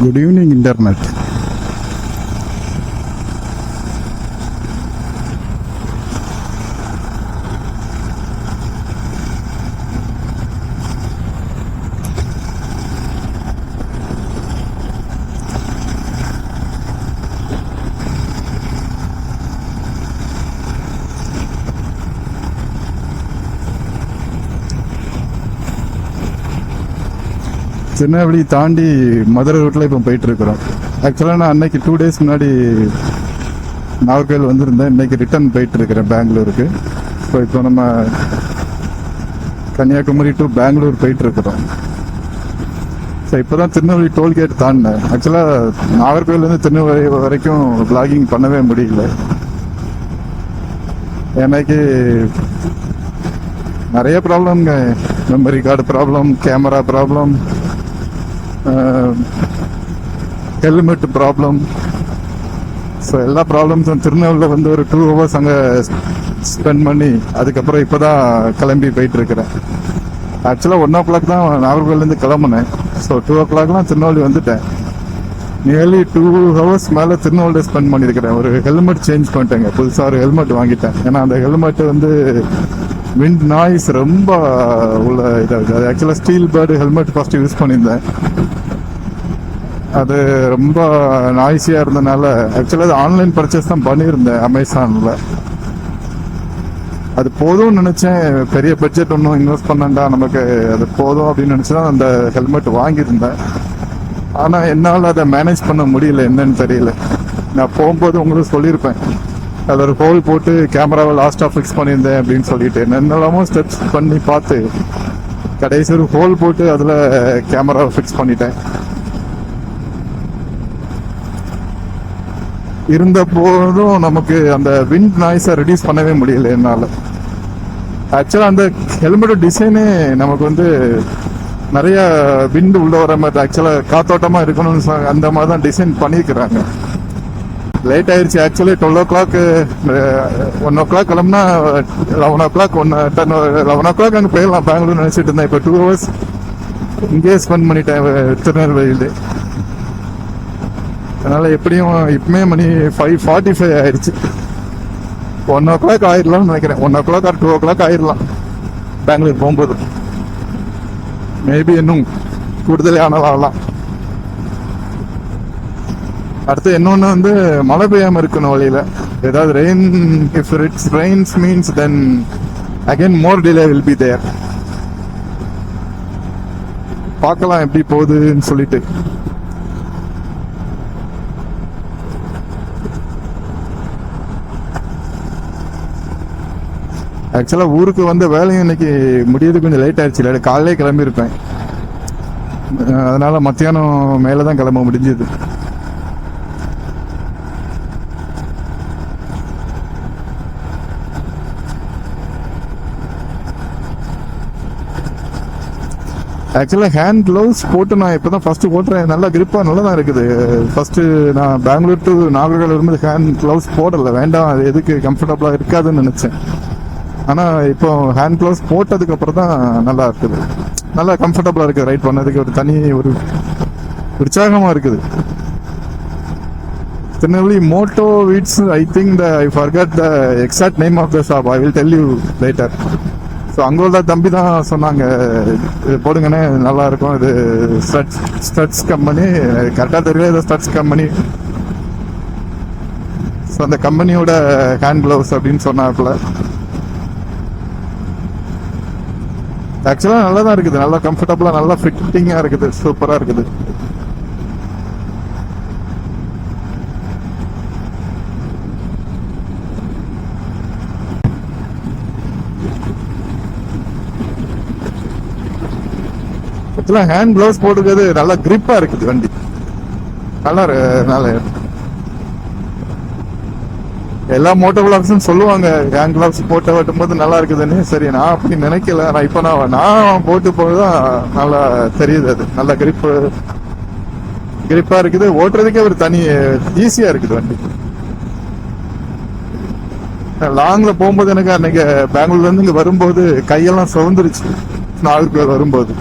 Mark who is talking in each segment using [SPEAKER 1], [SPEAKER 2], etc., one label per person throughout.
[SPEAKER 1] Good evening, Internet. Tirunelveli தாண்டி மதுரை ரூட்டில் இப்போ போயிட்டுருக்குறோம். ஆக்சுவலாக நான் அன்னைக்கு 2 days முன்னாடி நாகர்கோவில் வந்திருந்தேன். இன்றைக்கி ரிட்டர்ன் போயிட்டுருக்கிறேன் பெங்களூருக்கு. ஸோ இப்போ நம்ம கன்னியாகுமரி டு பெங்களூர் போயிட்டுருக்குறோம். ஸோ இப்போ தான் திருநெல்வேலி டோல்கேட் தாண்டினேன். ஆக்சுவலாக நாகர்கோவிலேருந்து திருநெல்வேலி வரைக்கும் பிளாகிங் பண்ணவே முடியல. எனக்கு நிறைய ப்ராப்ளம்ங்க. Memory card problem, camera problem, helmet problem. So எல்லா ப்ராப்ளம்ஸும் திருநெல்வேலியில் வந்து ஒரு 2 hours அங்கே ஸ்பெண்ட் பண்ணி அதுக்கப்புறம் இப்போ தான் கிளம்பி போயிட்டுருக்கிறேன். ஆக்சுவலாக 1 o'clock தான் நாகர்கோவிலேருந்து கிளம்புனேன். ஸோ 2 o'clockலாம் திருநெல்வேலி வந்துட்டேன். நியர்லி 2 hours மேலே திருநெல்வேலியில் ஸ்பெண்ட் பண்ணியிருக்கிறேன். ஒரு ஹெல்மெட் சேஞ்ச் பண்ணிட்டேங்க. புதுசாக ஒரு ஹெல்மெட் வாங்கிட்டேன். ஏன்னா அந்த ஹெல்மெட் வந்து விண்ட் நாய்ஸ் ரொம்ப உள்ள இதாகுது. அது ஆக்சுவலாக steel bird helmet first use பண்ணியிருந்தேன். அது ரொம்ப நாய்ஸியாக இருந்தனால ஆக்சுவலாக அது ஆன்லைன் பர்ச்சேஸ் தான் பண்ணியிருந்தேன் அமேசானில். அது போதும்னு நினச்சேன். பெரிய பட்ஜெட் ஒன்றும் இன்வெஸ்ட் பண்ணண்டா, நமக்கு அது போதும் அப்படின்னு நினச்சி தான் அந்த ஹெல்மெட் வாங்கியிருந்தேன். ஆனால் என்னால் அதை மேனேஜ் பண்ண முடியல. என்னன்னு தெரியல. நான் போகும்போது உங்களுக்கு சொல்லியிருப்பேன், அதில் ஒரு ஹோல் போட்டு கேமராவை லாஸ்ட்டாக ஃபிக்ஸ் பண்ணியிருந்தேன் அப்படின்னு சொல்லிட்டு என்னெல்லாமோ ஸ்டெப்ஸ் பண்ணி பார்த்து கடைசி ஒரு ஹோல் போட்டு அதில் கேமராவை ஃபிக்ஸ் பண்ணிட்டேன். இருந்த போதும் நமக்கு அந்த விண்ட் நாய்ஸை ரெடியூஸ் பண்ணவே முடியல என்னால். ஆக்சுவலாக அந்த ஹெல்மெட்டோட டிசைனே நமக்கு வந்து நிறைய விண்டு உள்ள வர மாதிரி, ஆக்சுவலாக காத்தோட்டமாக இருக்கணும்னு அந்த மாதிரி தான் டிசைன் பண்ணியிருக்கிறாங்க. லேட் ஆயிடுச்சு. ஆக்சுவலி 12 o'clock 1 o'clock கிளம்புனா 11 o'clock 11 o'clock அங்கே போயிடலாம் பெங்களூர் நினச்சிட்டு இருந்தேன். இப்போ 2 hours இங்கேயே ஸ்பெண்ட் பண்ணிட்டேன் திருநெல்வேலியிலே. அதனால எப்படியும் இப்பவுமே மணி 5:45 ஆயிடுச்சு. 1 o'clock ஆயிடலாம்னு நினைக்கிறேன். 1 o'clock or 2 o'clock ஆயிடலாம் பெங்களூர் போகும்போது. மேபி இன்னும் கூடுதலே ஆனாலும். அடுத்து இன்னொன்று வந்து மழை பெய்யாமல் இருக்கணும் வழியில். ஏதாவது rain, if it's rains means then again more delay will be there. பார்க்கலாம் எப்படி போகுதுன்னு சொல்லிட்டு. ஆக்சுவலாக ஊருக்கு வந்த வேலையும் இன்னைக்கு முடியறது கொஞ்சம் லேட் ஆயிடுச்சு. இல்லை காலையிலே கிளம்பியிருப்பேன். அதனால மத்தியானம் மேலே தான் கிளம்ப முடிஞ்சது. ஆக்சுவலாக ஹேண்ட் க்ளவுஸ் போட்டு நான் இப்போ தான் ஃபஸ்ட்டு போட்டுறேன். நல்லா கிரிப்பாக நல்லா தான் இருக்குது. ஃபஸ்ட்டு நான் பெங்களூர் டு நாகர்கோவில் வரும்போது ஹேண்ட் க்ளவுஸ் போடலை, வேண்டாம் அது எதுக்கு கம்ஃபர்டபுளாக இருக்காதுன்னு நினச்சேன். ஆனால் இப்போ ஹேண்ட் க்ளவுஸ் போட்டதுக்கப்புறம் தான் நல்லா இருக்குது. நல்லா கம்ஃபர்டபுளாக இருக்குது. ரைட் பண்ணதுக்கு ஒரு தனி ஒரு உற்சாகமாக இருக்குது. Tirunelveli moto wheels, I think I forgot the exact name of the shop. I will tell you later. So அங்கே உள்ள தம்பி தான் சொன்னாங்க, இது போடுங்கண்ணே நல்லா இருக்கும், இது ஸ்டட்ஸ் கம்பெனி, கரெக்டாக தெரியல, இது ஸ்டட்ஸ் கம்பெனி. ஸோ அந்த கம்பெனியோட ஹேண்ட் க்ளவுஸ் அப்படின்னு சொன்னாப்புல. ஆக்சுவலாக நல்லா தான் இருக்குது. நல்லா கம்ஃபர்டபுளாக, நல்லா ஃபிட்டிங்காக இருக்குது. சூப்பராக இருக்குது. ஹேண்ட் கிளவுஸ் போட்டுக்கிறது நல்லா கிரிப்பா இருக்குது வண்டி. நல்லா எல்லா மோட்டோ விளாக்ஸும் சொல்லுவாங்க ஹேண்ட் கிளவுஸ் போட்டு வெட்டும் போது நல்லா இருக்குதுன்னு. சரி, நான் அப்படி நினைக்கல. நான் இப்போ நான் போட்டு போதுதான் நல்லா தெரியுது. அது நல்லா கிரிப்பா இருக்குது. ஓட்டுறதுக்கே ஒரு தனி ஈஸியா இருக்குது வண்டி. லாங்ல போகும்போது எனக்கு அன்னைக்கு பெங்களூர்ல இருந்து இங்க வரும்போது கையெல்லாம் சுதந்துருச்சு. நாகர்கோவில் வரும்போது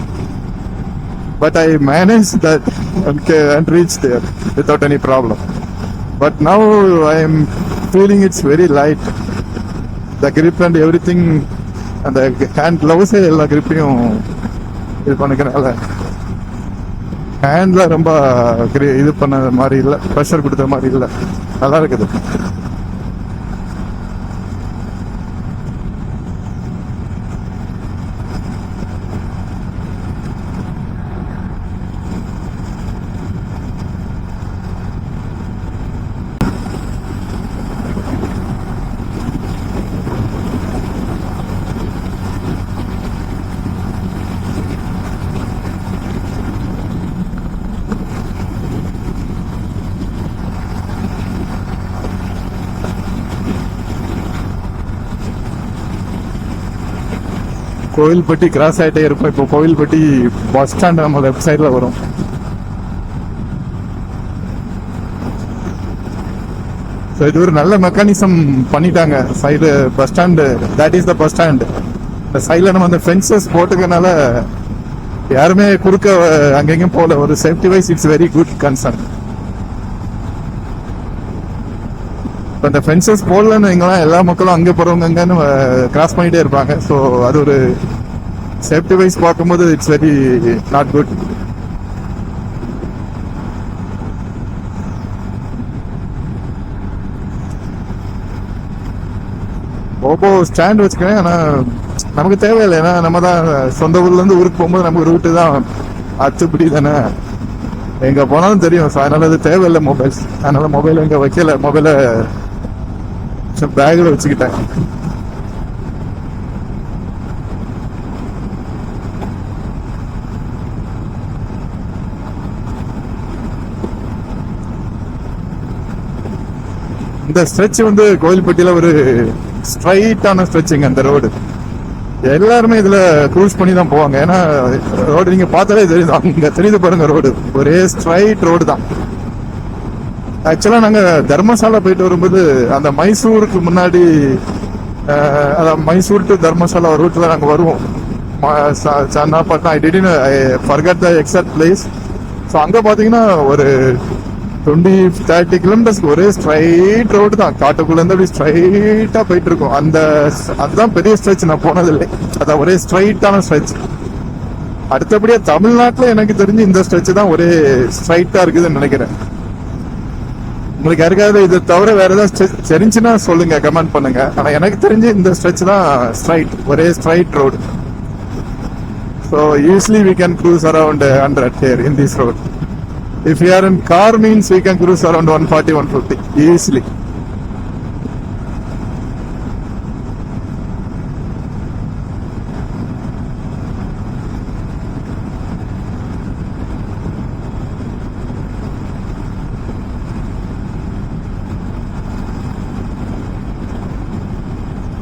[SPEAKER 1] but I managed that and reached there without any problem. But now I am feeling it's very light. The grip and everything, and the hand gloves எல்லா gripையும் இது பண்ணிக்கனால ஹேண்ட்ல ரொம்ப இது பண்ண மாதிரி இல்லை, ப்ரெஷர் கொடுத்த மாதிரி இல்லை, நல்லா இருக்குது. கோவில்பட்டி கிராஸ் ஆகிட்டே இருப்போம். இப்போ கோவில்பட்டி பஸ் ஸ்டாண்ட் நம்ம லெஃப்ட் சைட்ல வரும். ஸோ இது ஒரு நல்ல மெக்கானிசம் பண்ணிட்டாங்க. Side bus stand, that is the bus stand. இந்த சைடில் நம்ம அந்த ஃபென்சஸ் போட்டுக்கனால யாருமே குறுக்க அங்கெங்கும் போகல. ஒரு safety wise it's very good concern. இப்போ இந்த ஃபென்சஸ் போடலன்னு வைங்களா, எல்லா மக்களும் அங்கே போகிறவங்க அங்கன்னு கிராஸ் பண்ணிட்டே இருப்பாங்க. ஸோ அது ஒரு சேஃப்டி வைஸ் பார்க்கும்போது it's very not good. Oppo stand வச்சுக்கிறேன், ஆனால் நமக்கு தேவையில்லை. ஏன்னா நம்ம தான் சொந்த ஊர்லேருந்து ஊருக்கு போகும்போது நமக்கு ரூட்டு தான் அச்சுப்படி தானே, எங்கே போனாலும் தெரியும். ஸோ அதனால அது தேவையில்லை மொபைல்ஸ். அதனால மொபைல் எங்கே வைக்கல, மொபைலை பேக்ல வச்சுக்கிட்டேன். இந்த ஸ்ட்ரெச் வந்து கோவில்பட்டியில ஒரு ஸ்ட்ரைட்டான ஸ்ட்ரெச்சிங். அந்த ரோடு எல்லாருமே இதுல க்ரூஸ் பண்ணி தான் போவாங்க. ஏன்னா ரோடு நீங்க பார்த்தாலே தெரியுது, அங்க தெரியுது பாருங்க, ரோடு ஒரே ஸ்ட்ரைட் ரோடு தான். ஆக்சுவலா நாங்க தர்மசாலா போயிட்டு வரும்போது அந்த மைசூருக்கு முன்னாடி, அதான் மைசூர் டு தர்மசாலா ரூட்ல நாங்க வருவோம். Channapatna, I didn't forget the exact place. So அங்க பாத்தீங்கன்னா ஒரு 20-30 கிலோமீட்டர்ஸ்க்கு ஒரே ஸ்ட்ரைட் ரோடு தான். காட்டுக்குள்ள இருந்து அப்படி ஸ்ட்ரைட்டா போயிட்டு இருக்கும். அதுதான் பெரிய ஸ்ட்ரெச். நான் போனதில்லை, அதான் ஒரே ஸ்ட்ரைட்டான ஸ்ட்ரெச். அடுத்தபடியா தமிழ்நாட்டுல எனக்கு தெரிஞ்சு இந்த ஸ்ட்ரெச் தான் ஒரே ஸ்ட்ரைட்டா இருக்குதுன்னு நினைக்கிறேன். உங்களுக்கு யாருக்காவது இதை தவிர வேற ஏதாவது தெரிஞ்சுன்னா சொல்லுங்க, கமெண்ட் பண்ணுங்க. ஆனா எனக்கு தெரிஞ்சு இந்த ஸ்ட்ரெச் தான் ஸ்ட்ரைட், ஒரே straight road. So usually we can cruise around 100 here in this road. If you are in car means we can cruise around 140-150 easily.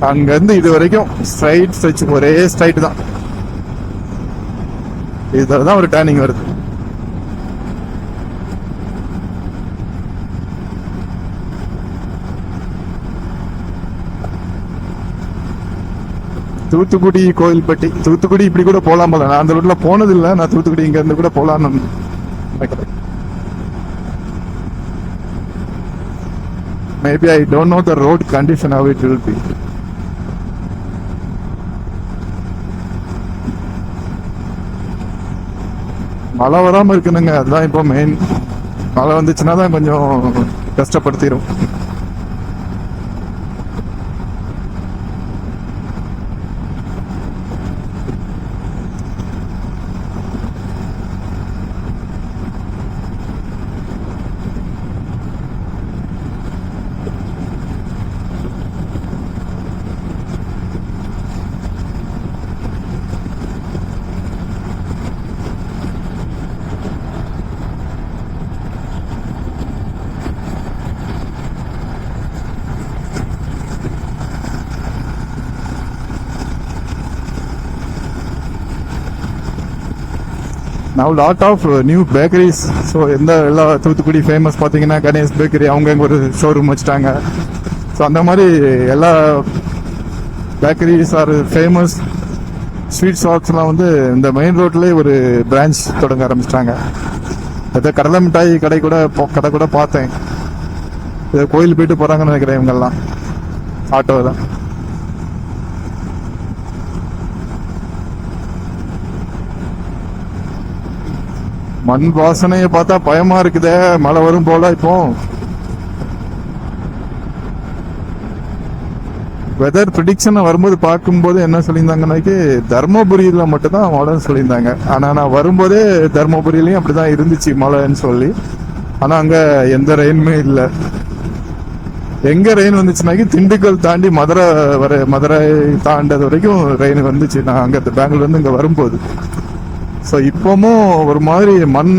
[SPEAKER 1] அங்க இருந்து இது வரைக்கும் ஸ்ட்ரைட் ஸ்ட்ரெச், ஒரே ஸ்ட்ரைட் தான். இதுதான் ஒரு டர்னிங் வருது. தூத்துக்குடி கோவில்பட்டி, தூத்துக்குடி இப்படி கூட போலாம் போல. நான் அந்த ரூட்ல போனது இல்லை. நான் தூத்துக்குடி இங்க இருந்து கூட போலான்னு நினைக்கிறேன். Maybe I don't know the road condition how it will be. மழை வராம இருக்கணுங்க, அதுதான் இப்போ மெயின். மழை வந்துச்சுன்னா தான் கொஞ்சம் கஷ்டப்படுத்திடும். Now lot of new bakeries. So எல்லா தூத்துக்குடி ஃபேமஸ் பார்த்தீங்கன்னா கணேஷ் பேக்கரி, அவங்க ஒரு ஷோரூம் வச்சுட்டாங்க. ஸோ அந்த மாதிரி எல்லா பேக்கரிஸ் ஆர் ஃபேமஸ். ஸ்வீட் ஷாப்ஸ்லாம் வந்து இந்த மெயின் ரோட்லேயே ஒரு பிரான்ச் தொடங்க ஆரம்பிச்சிட்டாங்க. ஏதோ கடலை மிட்டாய் கடை கூட பார்த்தேன். ஏதோ கோயில் போயிட்டு போகிறாங்கன்னு நினைக்கிறேன் இவங்கெல்லாம் ஆட்டோவில். மண் வாசனையை பார்த்தா பயமா இருக்குதே, மழை வரும் போல. இப்போ வெதர் ப்ரிடிக்ஷன் வரும்போது பார்க்கும்போது என்ன சொல்லியிருந்தாங்கன்னாக்கி தர்மபுரியில மட்டும் தான் மழைன்னு சொல்லியிருந்தாங்க. ஆனா நான் வரும்போதே தர்மபுரியிலையும் அப்படிதான் இருந்துச்சு மழைன்னு சொல்லி. ஆனா அங்க எந்த ரெயினுமே இல்லை. எங்க ரெயின் வந்துச்சுனாக்கி திண்டுக்கல் தாண்டி மதுரை தாண்டது வரைக்கும் ரெயின் வந்துச்சு. நான் அங்க பெங்களூர்ல இருந்து இங்க வரும்போது. ஸோ இப்பவும் ஒரு மாதிரி மண்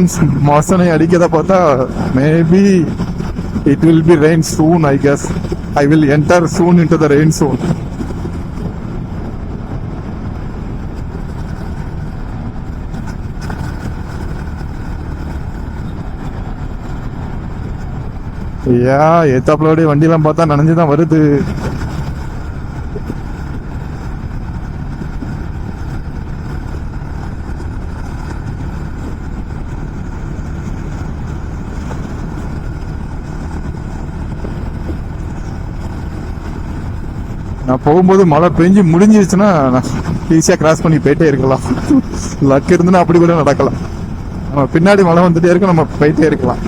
[SPEAKER 1] வாசனை அடிக்கதை பார்த்தா maybe it will be rain soon. I guess I will enter soon into the rain zone. ஏத்தாப்புல வண்டியெல்லாம் பார்த்தா நனைஞ்சுதான் வருது. நான் போகும்போது மழை பெஞ்சு முடிஞ்சிருச்சுன்னா ஈஸியா கிராஸ் பண்ணி போயிட்டே இருக்கலாம். லக் இருந்துன்னா அப்படி கூட நடக்கலாம். நம்ம பின்னாடி மழை வந்துட்டே இருக்கும், நம்ம போயிட்டே இருக்கலாம்.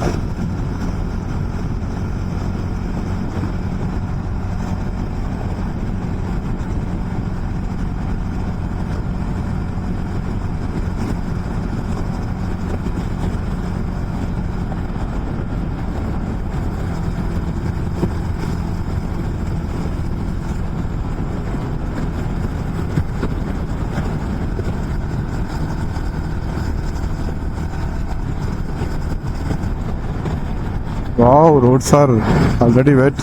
[SPEAKER 1] Wow, roads are already wet.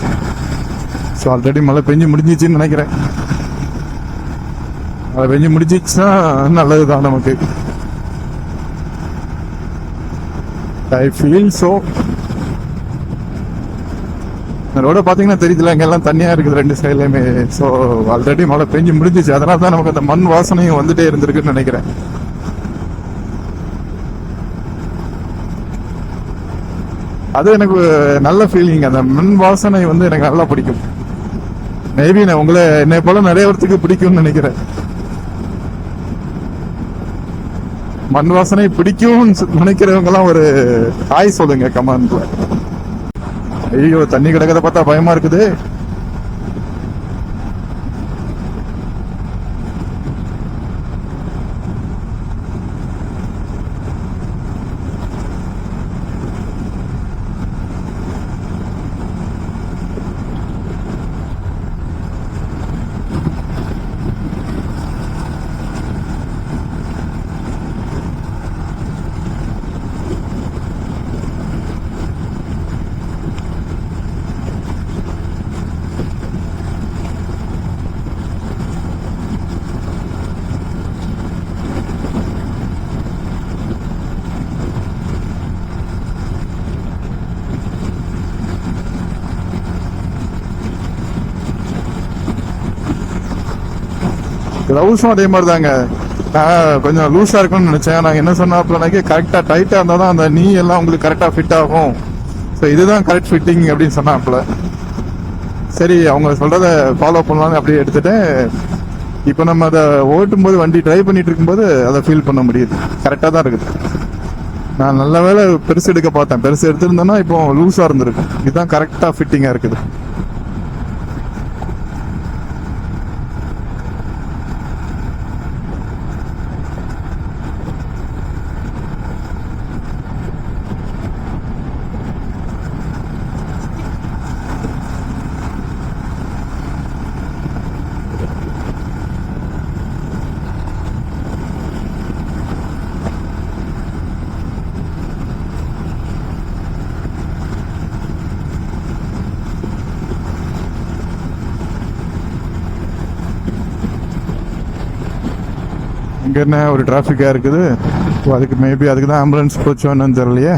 [SPEAKER 1] So already மழை பெஞ்சு முடிஞ்சிச்சுன்னு நினைக்கிறேன். மழை பெஞ்சு முடிஞ்சிச்சுன்னா நல்லது தான் நமக்கு. I feel so. ரோட பார்த்தீங்கன்னா தெரியுதுல, எங்கெல்லாம் தண்ணியாக இருக்குது ரெண்டு சைட்லையுமே. ஸோ ஆல்ரெடி மழை பெஞ்சு முடிஞ்சிச்சு. அதனால தான் நமக்கு அந்த மண் வாசனையும் வந்துட்டே இருந்திருக்குன்னு நினைக்கிறேன். அது எனக்கு நல்ல ஃபீலிங். அந்த மண் வாசனை வந்து எனக்கு நல்லா பிடிக்கும். மேபி நான் என்னை போல நிறைய பேருக்கு பிடிக்கும்னு நினைக்கிறேன். மண் வாசனை பிடிக்கும் நினைக்கிறவங்க எல்லாம் ஒரு ஹாய் சொல்லுங்க கமெண்ட்ல. ஐயோ, தண்ணி கிடக்கிறத பார்த்தா பயமா இருக்குது. கிளவுஸும் அதே மாதிரி தாங்க. நான் கொஞ்சம் லூஸா இருக்கும்னு நினைச்சேன். நான் என்ன சொன்னாப்லனாக்கி கரெக்டா டைட்டா இருந்தா தான் அந்த நீ எல்லாம் உங்களுக்கு கரெக்டா ஃபிட் ஆகும். ஸோ இதுதான் கரெக்ட் ஃபிட்டிங் அப்படின்னு சொன்னாப்ல. சரி, அவங்க சொல்றத ஃபாலோ பண்ணலாம்னு அப்படியே எடுத்துட்டேன். இப்போ நம்ம அதை ஓட்டும் போது, வண்டி டிரைவ் பண்ணிட்டு இருக்கும்போது அதை ஃபீல் பண்ண முடியுது. கரெக்டா தான் இருக்குது. நான் நல்ல வேலை பெருசு எடுக்க பார்த்தேன். பெருசு எடுத்திருந்தேன்னா இப்போ லூஸா இருந்திருக்கும். இதுதான் கரெக்டா ஃபிட்டிங்கா இருக்குது. இங்க என்ன ஒரு டிராபிக்கா இருக்குது. அதுக்கு மேபி அதுக்கு தான் ஆம்புலன்ஸ் போச்சோன்னு தெரியலையே.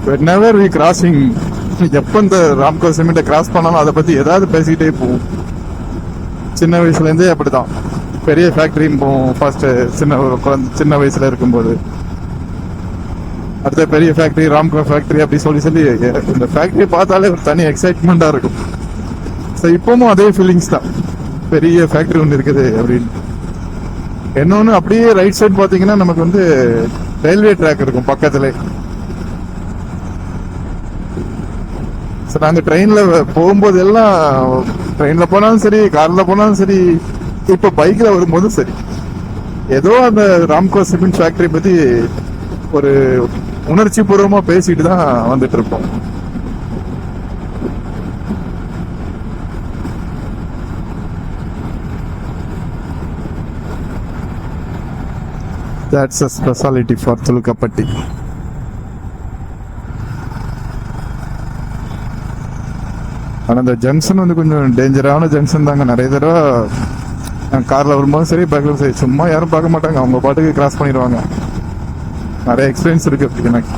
[SPEAKER 1] whenever we crossing, எப்ப இந்த ராம்கோ சிமெண்ட்டை கிராஸ் பண்ணாலும் அதை பத்தி ஏதாவது பேசிக்கிட்டே போவோம். சின்ன வயசுல இருந்தே அப்படிதான். பெரிய ஃபேக்டரியும் போவோம் ஃபர்ஸ்ட், சின்ன வயசுல இருக்கும்போது. அடுத்த பெரிய ஃபேக்டரி ராம்கோ ஃபேக்டரி அப்படி சொல்லி சொல்லி இந்த ஃபேக்டரி பார்த்தாலே ஒரு தனி எக்ஸைட்மெண்டா இருக்கும். ஸோ இப்பவும் அதே ஃபீலிங்ஸ் தான், பெரிய ஃபேக்டரி ஒன்று இருக்குது அப்படின்னு. இன்னொன்று அப்படியே ரைட் சைடு பார்த்தீங்கன்னா நமக்கு வந்து ரயில்வே ட்ராக் இருக்கும் பக்கத்துல. ஸோ நாங்கள் ட்ரெயினில் போகும்போது எல்லாம், ட்ரெயினில் போனாலும் சரி, காரில் போனாலும் சரி, இப்போ பைக்கில் வரும்போதும் சரி, ஏதோ அந்த ராம்கோ சிமெண்ட் ஃபேக்டரி பற்றி ஒரு உணர்ச்சி பூர்வமாக பேசிட்டு தான் வந்துட்டு இருப்போம். That's a specialty for Tulukapatti. ஆனால் இந்த ஜங்ஷன் வந்து கொஞ்சம் டேஞ்சரான ஜங்ஷன் தாங்க. நிறைய தடவை காரில் வரும்போதும் சரி, பைக்கில் சரி, சும்மா யாரும் பார்க்க மாட்டாங்க, அவங்க பாட்டுக்கு கிராஸ் பண்ணிடுவாங்க. நிறைய எக்ஸ்பீரியன்ஸ் இருக்கு அப்படி எனக்கு.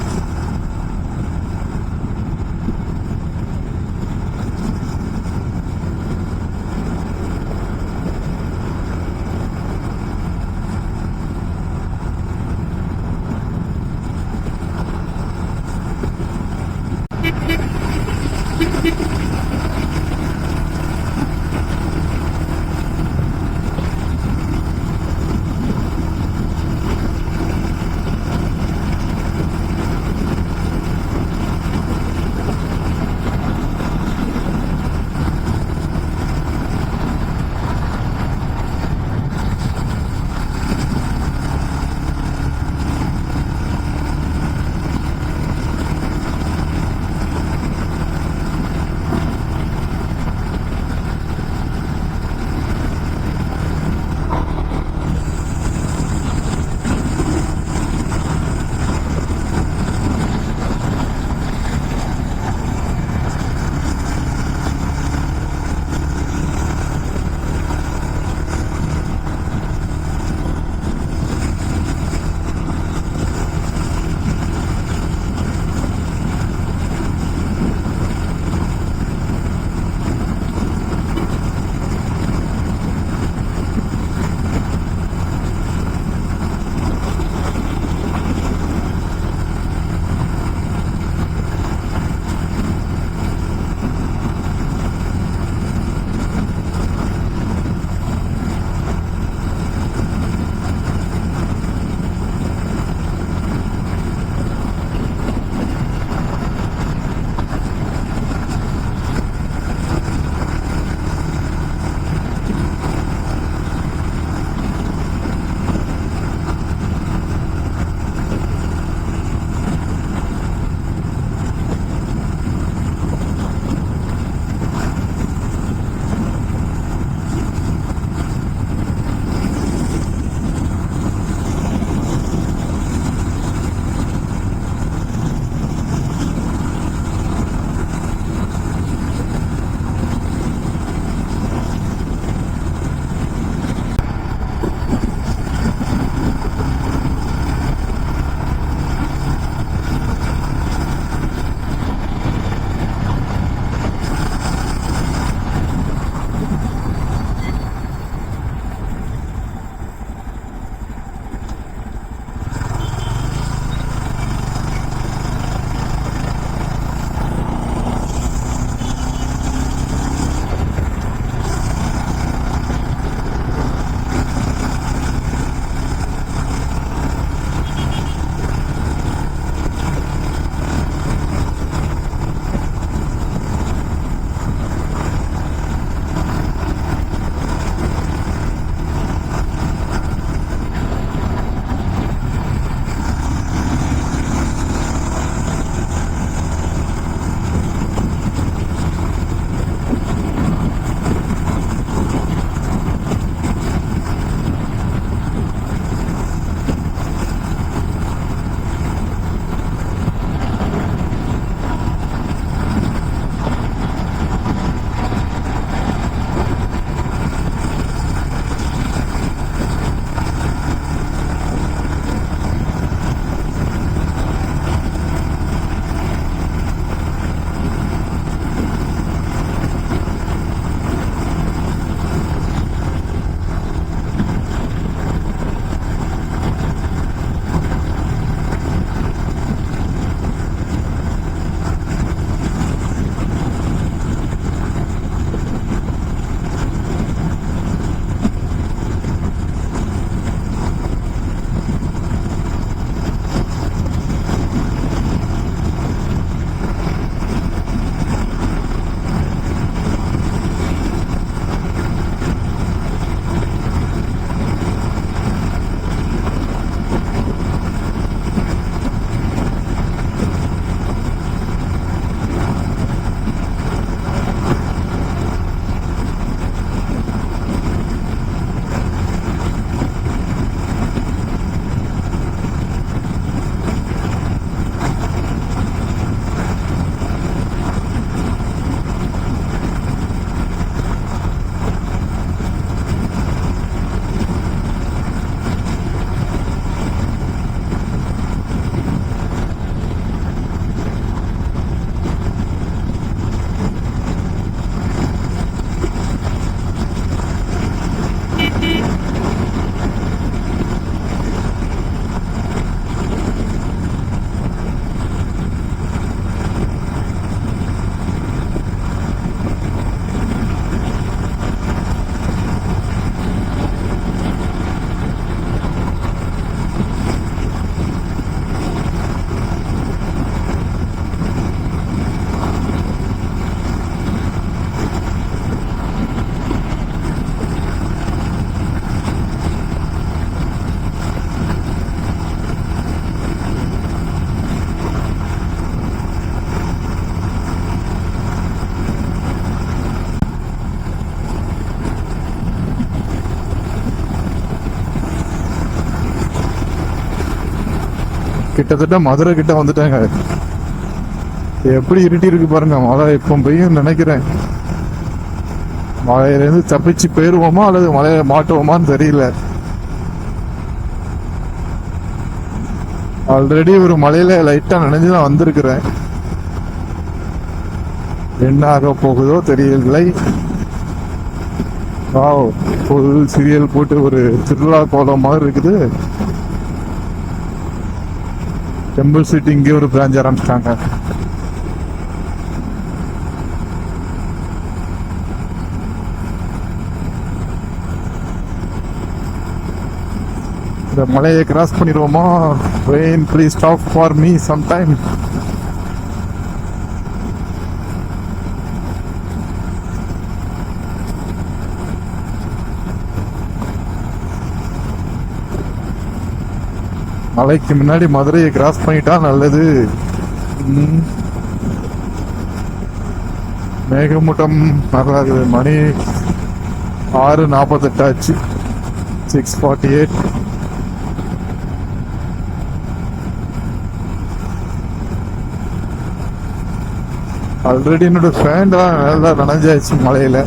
[SPEAKER 1] கிட்டத்தட்ட மதுரை கிட்ட வந்துட்டாங்க. எப்படி இருட்டி இருக்கு பாருங்க. மழை எப்போ பெய்யும் நினைக்கிறேன். மழையிலேருந்து தப்பிச்சு போயிருவோமா அல்லது மழையை மாட்டுவோமான்னு தெரியல. ஆல்ரெடி ஒரு மலையில லைட்டா நினைஞ்சுதான் வந்திருக்கிறேன். என்ன ஆக போகுதோ தெரியவில்லை. ஒரு சீரியல் போட்டு ஒரு திருவிழா கோலம் மாதிரி இருக்குது. டெம்பிள் சிட்டி இங்கே ஒரு பிரான்ச் ஆரம்பிச்சிட்டாங்க. இந்த மலையை கிராஸ் பண்ணிடுவோமா? Rain please stop for me some time. மலைக்கு முன்னாடி மதுரையை கிராஸ் பண்ணிட்டா நல்லது. மேகமூட்டம் நல்லா இருக்குது. மணி 6:48 ஆச்சு. 6:48. ஆல்ரெடி என்னோட ஃபேன் தான் நல்லா நனைஞ்சாச்சு மலையில.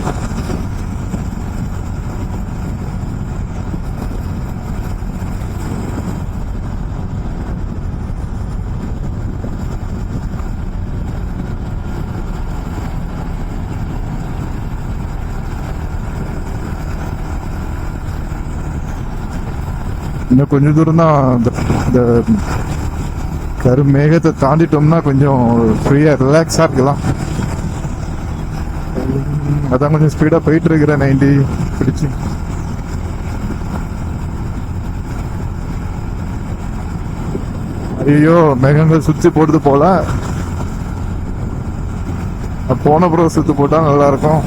[SPEAKER 1] இன்னும் கொஞ்சம் தூரம் தான். இந்த கருமேகத்தை தாண்டிட்டோம்னா கொஞ்சம் ஃப்ரீயா ரிலாக்ஸா இருக்கலாம். அதான் கொஞ்சம் ஸ்பீடா போயிட்டு இருக்கிறேன். 90 பிடிச்சு. ஐயோ, மேகங்கள் சுத்தி போடுறது போல. போன பிறகு சுத்தி போட்டா நல்லா இருக்கும்.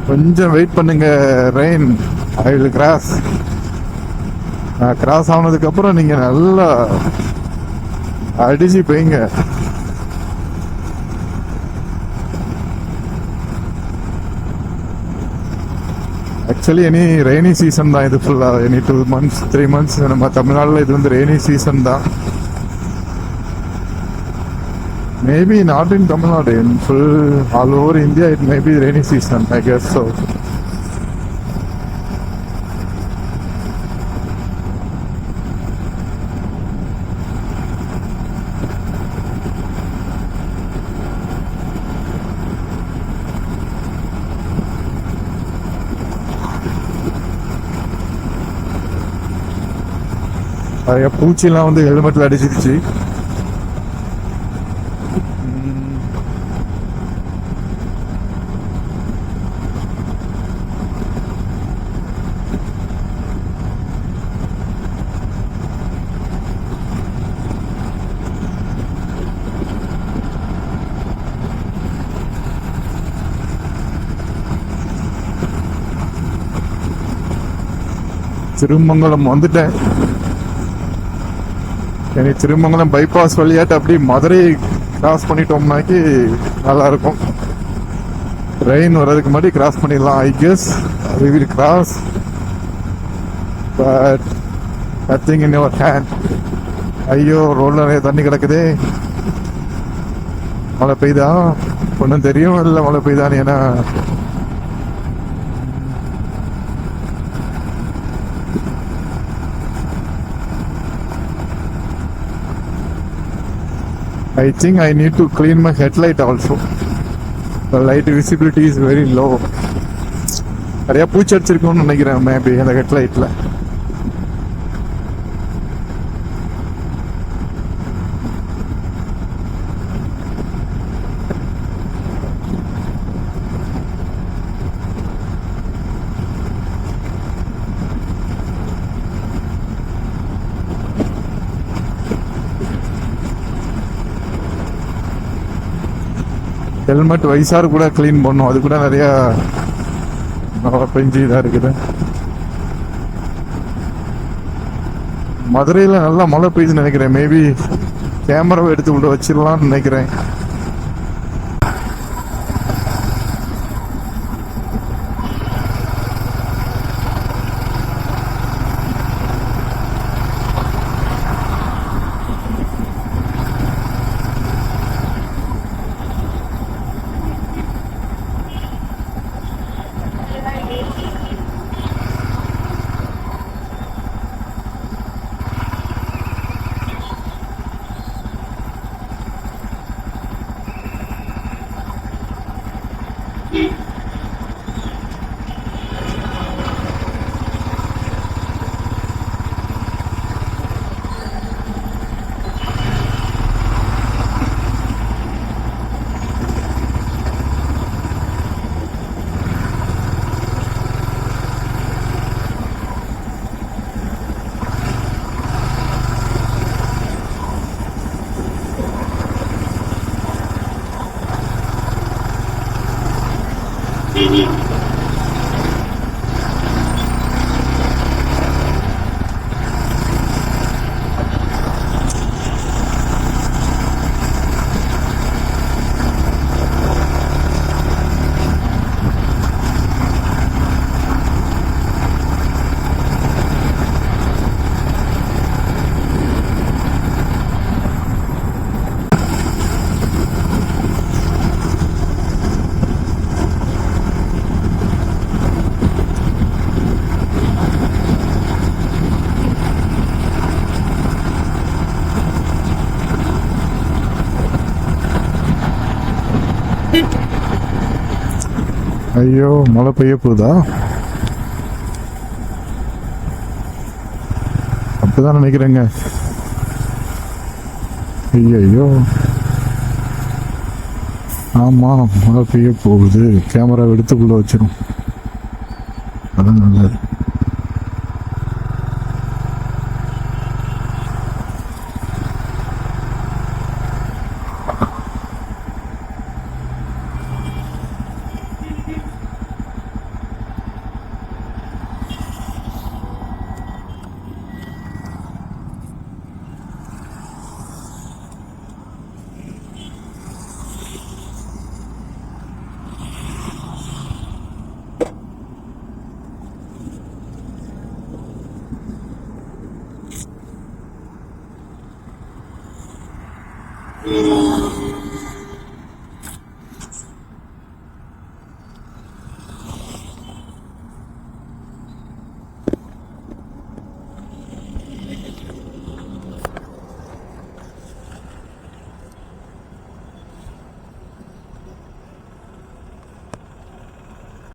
[SPEAKER 1] கொஞ்சம் வெயிட் பண்ணுங்க. Rain I will cross. Cross ஆனதுக்கு அப்புறம் நீங்க நல்லா அடிச்சு போய்ங்க. ஆக்சுவலி எனி ரெய்னி சீசன் தான் இது ஃபுல்லா. எனி 2 months 3 months நம்ம தமிழ்நாடுல இது வந்து ரெய்னி சீசன் தான். Maybe not in Tamil Nadu, in full all over India it may be rainy season, I guess so. நிறைய பூச்சிலாம் வந்து ஹெல்மெட்ல அடிச்சிருச்சு. திருமங்கலம் வந்துட்டேன். எனக்கு திருமங்கலம் பைபாஸ் வழியாட்டு அப்படி மதுரையை கிராஸ் பண்ணிட்டோம்னாக்கி நல்லா இருக்கும். ரெயின் வர்றதுக்கு முன்னாடி கிராஸ் பண்ணிடலாம். I guess we will cross, but nothing in your hand. ஐயோ, ரோட்ல நிறைய தண்ணி கிடக்குதே. மழை பெய்தா ஒன்றும் தெரியும் இல்லை மழை பெய்தான்னு. ஏன்னா I think I need to clean my headlight also. The light visibility is very low. நிறைய பூச்சி அடிச்சிருக்கும்னு நினைக்கிறேன் மேபி அந்த ஹெட்லைட்ல. ஹெல்மெட் வைசார் கூட கிளீன் பண்ணும். அது கூட நிறைய பெஞ்சு இதா இருக்குது. மதுரையில நல்லா மழை பெய்யுதுன்னு நினைக்கிறேன். மேபி கேமராவை எடுத்து உள்ள வச்சிடலாம்னு நினைக்கிறேன். ஐயோ, மழை பெய்ய போகுதா? அப்படிதான் நினைக்கிறேங்க. ஐயோ, ஆமா, மழை பெய்ய போகுது. கேமரா எடுத்துக்குள்ள வச்சிரும். அதான் நல்லது.